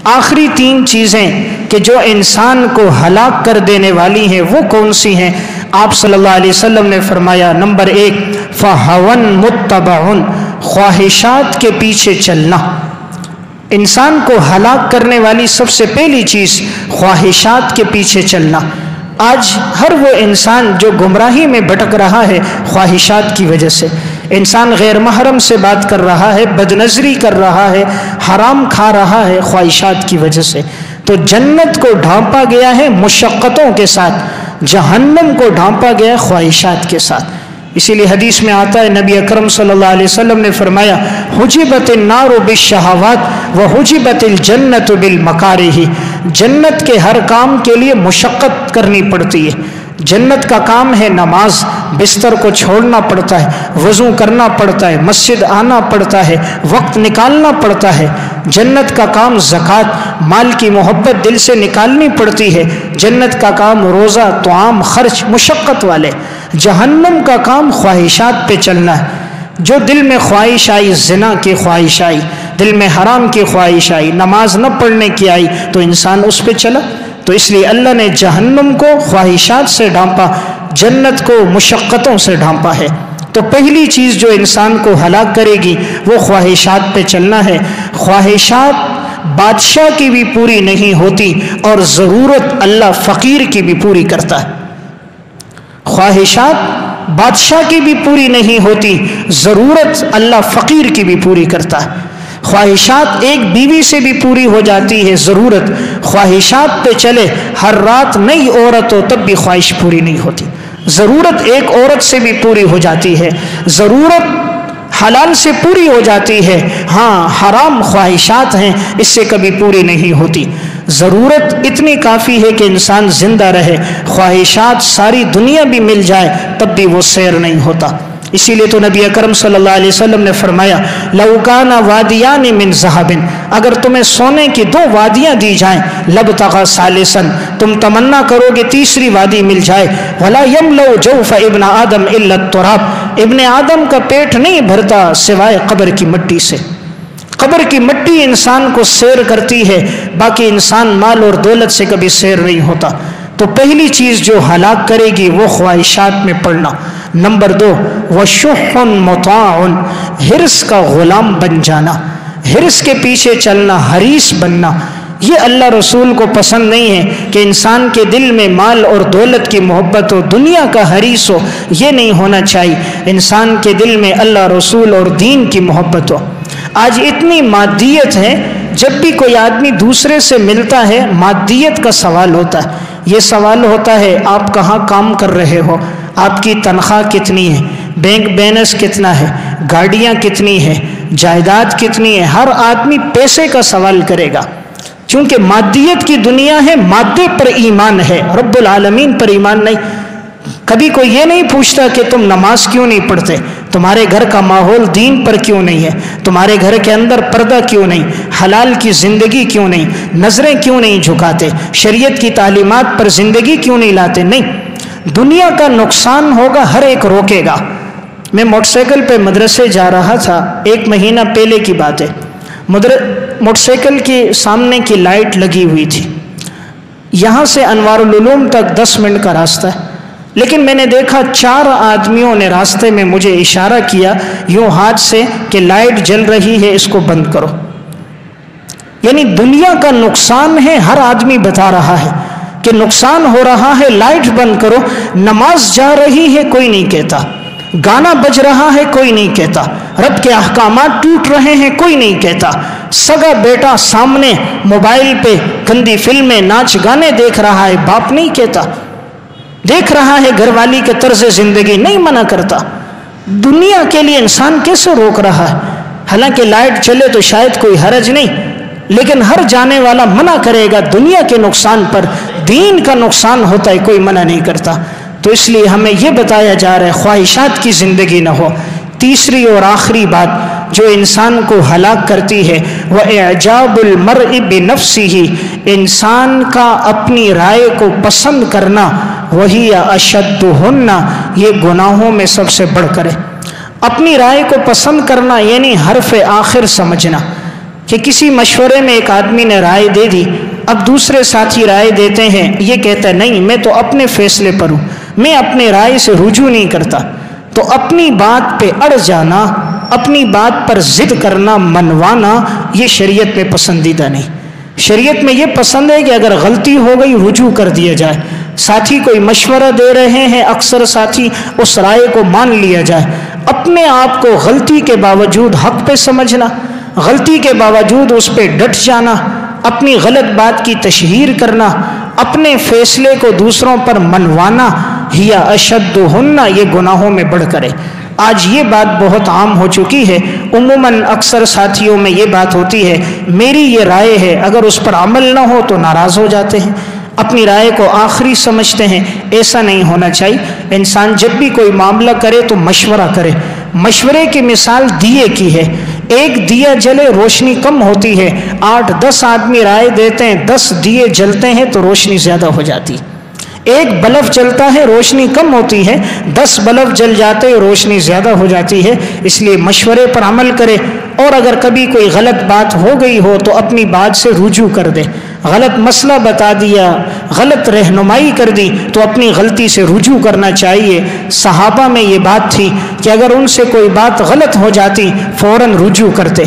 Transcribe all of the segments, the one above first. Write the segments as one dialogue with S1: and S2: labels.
S1: آخری 3 چیزیں کہ جو انسان کو ہلاک کر دینے والی ہیں وہ کون سی ہیں؟ آپ صلی اللہ علیہ وسلم نے فرمایا، نمبر 1 فَهَوًا مُتَّبَعٌ، خواہشات کے پیچھے چلنا۔ انسان کو ہلاک کرنے والی سب سے پہلی چیز خواہشات کے پیچھے چلنا۔ آج ہر وہ انسان جو گمراہی میں بھٹک رہا ہے خواہشات کی وجہ سے، انسان غیر محرم سے بات کر رہا ہے، بدنظری کر رہا ہے، حرام کھا رہا ہے خواہشات کی وجہ سے۔ تو جنت کو ڈھانپا گیا ہے مشقتوں کے ساتھ، جہنم کو ڈھانپا گیا ہے خواہشات کے ساتھ۔ اسی لیے حدیث میں آتا ہے، نبی اکرم صلی اللہ علیہ وسلم نے فرمایا، حجبت النار بالشہوات وحجبت الجنت بالمکارہ، جنت کے ہر کام کے لیے مشقت کرنی پڑتی ہے۔ جنت کا کام ہے نماز، بستر کو چھوڑنا پڑتا ہے، وضو کرنا پڑتا ہے، مسجد آنا پڑتا ہے، وقت نکالنا پڑتا ہے۔ جنت کا کام زکوٰۃ، مال کی محبت دل سے نکالنی پڑتی ہے۔ جنت کا کام روزہ، طعام، خرچ، مشقت والے۔ جہنم کا کام خواہشات پہ چلنا ہے۔ جو دل میں خواہش آئی، زنا کی خواہش آئی، دل میں حرام کی خواہش آئی، نماز نہ پڑھنے کی آئی، تو انسان اس پہ چلا۔ تو اس لیے اللہ نے جہنم کو خواہشات سے ڈھانپا، جنت کو مشقتوں سے ڈھانپا ہے۔ تو پہلی چیز جو انسان کو ہلاک کرے گی وہ خواہشات پہ چلنا ہے۔ خواہشات بادشاہ کی بھی پوری نہیں ہوتی اور ضرورت اللہ فقیر کی بھی پوری کرتا ہے۔ خواہشات بادشاہ کی بھی پوری نہیں ہوتی، ضرورت اللہ فقیر کی بھی پوری کرتا ہے۔ خواہشات ایک بیوی سے بھی پوری ہو جاتی ہے ضرورت، خواہشات پہ چلے ہر رات نئی عورت ہو تب بھی خواہش پوری نہیں ہوتی۔ ضرورت ایک عورت سے بھی پوری ہو جاتی ہے، ضرورت حلال سے پوری ہو جاتی ہے، ہاں حرام خواہشات ہیں اس سے کبھی پوری نہیں ہوتی۔ ضرورت اتنی کافی ہے کہ انسان زندہ رہے، خواہشات ساری دنیا بھی مل جائے تب بھی وہ سیر نہیں ہوتا۔ اسی لیے تو نبی اکرم صلی اللہ علیہ وسلم نے فرمایا، لَوْ كَانَ وَادِيَانِ مِنْ ذَهَبٍ، اگر تمہیں سونے کی 2 وادیاں دی جائیں، لَبْتَغَى ثَالِثًا، تم تمنا کرو گے تیسری وادی مل جائے، وَلَا يَمْلَوْ جَوْفَ ابْنَ آدم إِلَّا التُّرَابُ، ابن آدم کا پیٹ نہیں بھرتا سوائے قبر کی مٹی سے۔ قبر کی مٹی انسان کو سیر کرتی ہے، باقی انسان مال اور دولت سے کبھی سیر نہیں ہوتا۔ تو پہلی چیز جو ہلاک کرے گی وہ خواہشات میں پڑنا۔ نمبر 2 وَشُحٌ مُطَاعٌ، حرص کا غلام بن جانا، حرص کے پیچھے چلنا، حریص بننا۔ یہ اللہ رسول کو پسند نہیں ہے کہ انسان کے دل میں مال اور دولت کی محبت ہو، دنیا کا حریص ہو، یہ نہیں ہونا چاہیے۔ انسان کے دل میں اللہ رسول اور دین کی محبت ہو۔ آج اتنی مادیت ہے، جب بھی کوئی آدمی دوسرے سے ملتا ہے مادیت کا سوال ہوتا ہے۔ یہ سوال ہوتا ہے آپ کہاں کام کر رہے ہو، آپ کی تنخواہ کتنی ہے، بینک بیلنس کتنا ہے، گاڑیاں کتنی ہے، جائیداد کتنی ہے۔ ہر آدمی پیسے کا سوال کرے گا، چونکہ مادیت کی دنیا ہے، مادے پر ایمان ہے، رب العالمین پر ایمان نہیں۔ کبھی کوئی یہ نہیں پوچھتا کہ تم نماز کیوں نہیں پڑھتے، تمہارے گھر کا ماحول دین پر کیوں نہیں ہے، تمہارے گھر کے اندر پردہ کیوں نہیں، حلال کی زندگی کیوں نہیں، نظریں کیوں نہیں جھکاتے، شریعت کی تعلیمات پر زندگی کیوں نہیں لاتے۔ نہیں، دنیا کا نقصان ہوگا، ہر ایک روکے گا۔ میں موٹر سائیکل پہ مدرسے جا رہا تھا، 1 مہینہ پہلے کی بات ہے۔ موٹر سائیکل کے سامنے کی لائٹ لگی ہوئی تھی، یہاں سے انوار العلوم تک 10 منٹ کا راستہ ہے، لیکن میں نے دیکھا 4 آدمیوں نے راستے میں مجھے اشارہ کیا یوں ہاتھ سے کہ لائٹ جل رہی ہے، اس کو بند کرو۔ یعنی دنیا کا نقصان ہے، ہر آدمی بتا رہا ہے کہ نقصان ہو رہا ہے، لائٹ بند کرو۔ نماز جا رہی ہے، کوئی نہیں کہتا، گانا بج رہا ہے، کوئی نہیں کہتا، رب کے احکامات ٹوٹ رہے ہیں، کوئی نہیں کہتا، سگا بیٹا سامنے موبائل پہ گندی فلمیں، ناچ گانے دیکھ رہا ہے، باپ نہیں کہتا، دیکھ رہا ہے گھر والی کے طرز زندگی، نہیں منع کرتا۔ دنیا کے لیے انسان کیسے روک رہا ہے؟ حالانکہ لائٹ چلے تو شاید کوئی حرج نہیں، لیکن ہر جانے والا منع کرے گا دنیا کے نقصان پر، دین کا نقصان ہوتا ہے کوئی منع نہیں کرتا۔ تو اس لیے ہمیں یہ بتایا جا رہا ہے خواہشات کی زندگی نہ ہو۔ تیسری اور آخری بات جو انسان کو ہلاک کرتی ہے وہ اعجاب المرء بنفسہ، انسان کا اپنی رائے کو پسند کرنا، وہی اشدہن، یہ گناہوں میں سب سے بڑھ کر ہے۔ اپنی رائے کو پسند کرنا یعنی حرف آخر سمجھنا۔ کہ کسی مشورے میں ایک آدمی نے رائے دے دی، اب دوسرے ساتھی رائے دیتے ہیں، یہ کہتا ہے نہیں میں تو اپنے فیصلے پر ہوں، میں اپنے رائے سے رجوع نہیں کرتا، تو اپنی بات پہ اڑ جانا، اپنی بات پر ضد کرنا، منوانا، یہ شریعت میں پسندیدہ نہیں۔ شریعت میں یہ پسند ہے کہ اگر غلطی ہو گئی رجوع کر دیا جائے، ساتھی کوئی مشورہ دے رہے ہیں، اکثر ساتھی اس رائے کو مان لیا جائے، اپنے آپ کو غلطی کے باوجود حق پہ سمجھنا، غلطی کے باوجود اس پہ ڈٹ جانا، اپنی غلط بات کی تشہیر کرنا، اپنے فیصلے کو دوسروں پر منوانا، ہی اشدہن، یہ گناہوں میں بڑھ کرے۔ آج یہ بات بہت عام ہو چکی ہے، عموماً اکثر ساتھیوں میں یہ بات ہوتی ہے، میری یہ رائے ہے، اگر اس پر عمل نہ ہو تو ناراض ہو جاتے ہیں، اپنی رائے کو آخری سمجھتے ہیں۔ ایسا نہیں ہونا چاہیے۔ انسان جب بھی کوئی معاملہ کرے تو مشورہ کرے۔ مشورے کی مثال دیے کی ہے، ایک دیا جلے روشنی کم ہوتی ہے، 8-10 آدمی رائے دیتے ہیں، 10 دیے جلتے ہیں تو روشنی زیادہ ہو جاتی۔ ایک بلب جلتا ہے روشنی کم ہوتی ہے، 10 بلب جل جاتے روشنی زیادہ ہو جاتی ہے۔ اس لیے مشورے پر عمل کرے، اور اگر کبھی کوئی غلط بات ہو گئی ہو تو اپنی بات سے رجوع کر دے۔ غلط مسئلہ بتا دیا، غلط رہنمائی کر دی تو اپنی غلطی سے رجوع کرنا چاہیے۔ صحابہ میں یہ بات تھی کہ اگر ان سے کوئی بات غلط ہو جاتی فوراً رجوع کرتے۔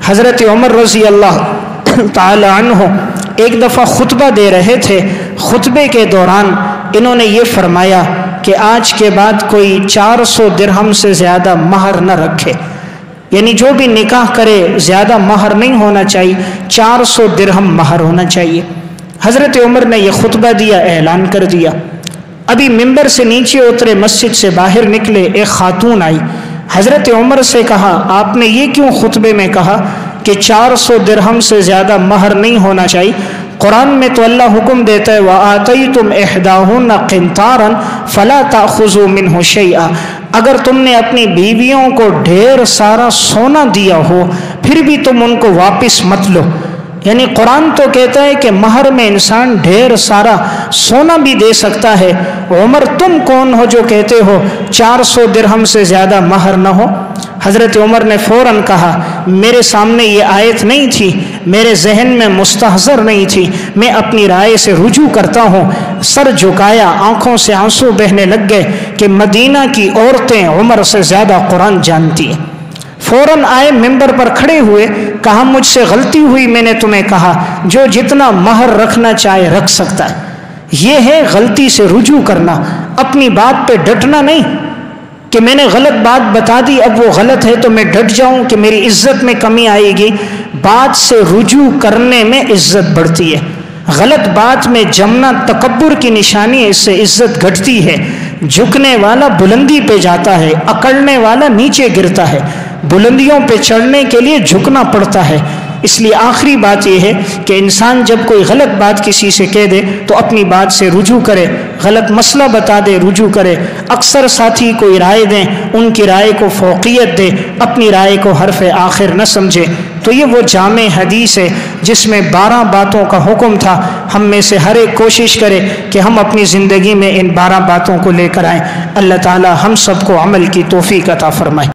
S1: حضرت عمر رضی اللہ تعالی عنہ ایک دفعہ خطبہ دے رہے تھے، خطبے کے دوران انہوں نے یہ فرمایا کہ آج کے بعد کوئی 400 درہم سے زیادہ مہر نہ رکھے، یعنی جو بھی نکاح کرے زیادہ مہر نہیں ہونا چاہیے، 400 درہم مہر ہونا چاہیے۔ حضرت عمر نے یہ خطبہ دیا، اعلان کر دیا۔ ابھی ممبر سے نیچے اترے، مسجد سے باہر نکلے، ایک خاتون آئی، حضرت عمر سے کہا آپ نے یہ کیوں خطبے میں کہا کہ 400 درہم سے زیادہ مہر نہیں ہونا چاہیے؟ قرآن میں تو اللہ حکم دیتا ہے وَآتَيْتُمْ إِحْدَاهُنَّ قِنْطَارًا فَلَا تَأْخُذُوا مِنْهُ شَيْئًا، اگر تم نے اپنی بیویوں کو ڈھیر سارا سونا دیا ہو پھر بھی تم ان کو واپس مت لو۔ یعنی قرآن تو کہتا ہے کہ مہر میں انسان ڈھیر سارا سونا بھی دے سکتا ہے، عمر تم کون ہو جو کہتے ہو 400 درہم سے زیادہ مہر نہ ہو؟ حضرت عمر نے فوراً کہا میرے سامنے یہ آیت نہیں تھی، میرے ذہن میں مستحضر نہیں تھی، میں اپنی رائے سے رجوع کرتا ہوں۔ سر جھکایا، آنکھوں سے آنسو بہنے لگ گئے کہ مدینہ کی عورتیں عمر سے زیادہ قرآن جانتی ہیں۔ فوراً آئے، ممبر پر کھڑے ہوئے، کہا مجھ سے غلطی ہوئی، میں نے تمہیں کہا جو جتنا مہر رکھنا چاہے رکھ سکتا ہے۔ یہ ہے غلطی سے رجوع کرنا، اپنی بات پہ ڈٹنا نہیں کہ میں نے غلط بات بتا دی اب وہ غلط ہے تو میں ڈٹ جاؤں کہ میری عزت میں کمی آئے گی۔ بات سے رجوع کرنے میں عزت بڑھتی ہے، غلط بات میں جمنا تکبر کی نشانی ہے، اس سے عزت گھٹتی ہے۔ جھکنے والا بلندی پہ جاتا ہے، اکڑنے والا نیچے گرتا ہے، بلندیوں پہ چڑھنے کے لیے جھکنا پڑتا ہے۔ اس لیے آخری بات یہ ہے کہ انسان جب کوئی غلط بات کسی سے کہہ دے تو اپنی بات سے رجوع کرے، غلط مسئلہ بتا دے رجوع کرے۔ اکثر ساتھی کوئی رائے دیں، ان کی رائے کو فوقیت دے، اپنی رائے کو حرف آخر نہ سمجھے۔ تو یہ وہ جامع حدیث ہے جس میں 12 باتوں کا حکم تھا۔ ہم میں سے ہر ایک کوشش کرے کہ ہم اپنی زندگی میں ان 12 باتوں کو لے کر آئیں۔ اللہ تعالی ہم سب کو عمل کی توفیق عطا فرمائے۔